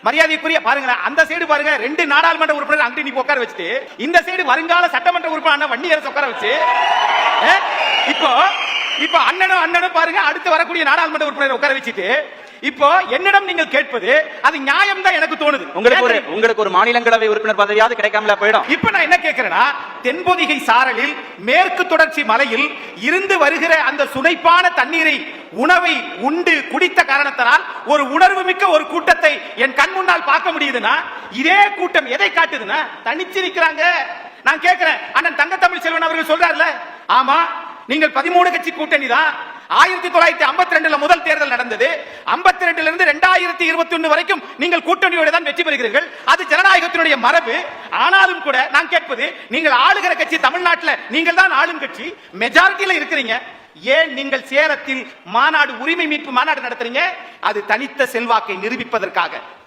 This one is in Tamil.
மரியாதைக்குரிய பாருங்க, அந்த சைடு பாருங்க, 2 நாடாளுமன்ற உறுப்பினர் அங்க நீ உட்கார வச்சுட்டு, இந்த சைடு வருங்கால சட்டமன்ற உறுப்பினர் வன்னியரசு உட்கார வச்சு, இப்போ அண்ணனும் பாருங்க, அடுத்து வரக்கூடிய நாடாளுமன்ற உறுப்பினர் உட்கார வச்சுட்டு, இப்போ என்னிடம் நீங்கள் கேட்பது அது நியாயம் தான் எனக்கு தோணுது. உங்களுக்கு ஒரு மாநிலங்களவை உறுப்பினர் பதவியாவது கிடைக்காமல போயிடும். இப்ப நான் என்ன கேட்கிறேன்னா, தென்பொதிகை சாரலில் மேற்கு தொடர்ச்சி மலையில் இருந்து வருகிற அந்த சுனைப்பான தண்ணீரை உணவை உண்டு குடித்த காரணத்தினால் ஒரு உணர்வு மிக்க ஒரு கூட்டத்தை என் கண் முன்னால் பார்க்க முடியுதுன்னா, இதே கூட்டம் எதை காட்டுதுன்னா தனிச்சு நிக்கிறாங்க. நான் கேட்கிறேன், அண்ணன் தங்கத்தமிழ் செல்வன் அவர்கள் சொல்றாருல, ஆமா நீங்கள் 13 கட்சி கூட்டணி தான். 1952 முதல் தேர்தல் நடந்தது. 52 இருந்து 2021 வரைக்கும் நீங்கள் கூட்டணியோடு தான் வெற்றி பெறுகிறீர்கள். அது ஜனநாயகத்தினுடைய மரபு. ஆனாலும் கூட நான் கேட்பது, நீங்கள் ஆளுகிற கட்சி தமிழ்நாட்டில் நீங்கள் தான் ஆளும் கட்சி, மெஜாரிட்டியில இருக்கிறீங்க. ஏன் நீங்கள் சேலத்தில் மாநாடு, உரிமை மீட்பு மாநாடு நடத்துறீங்க? அது தனித்த செல்வாக்கை நிரூபிப்பதற்காக.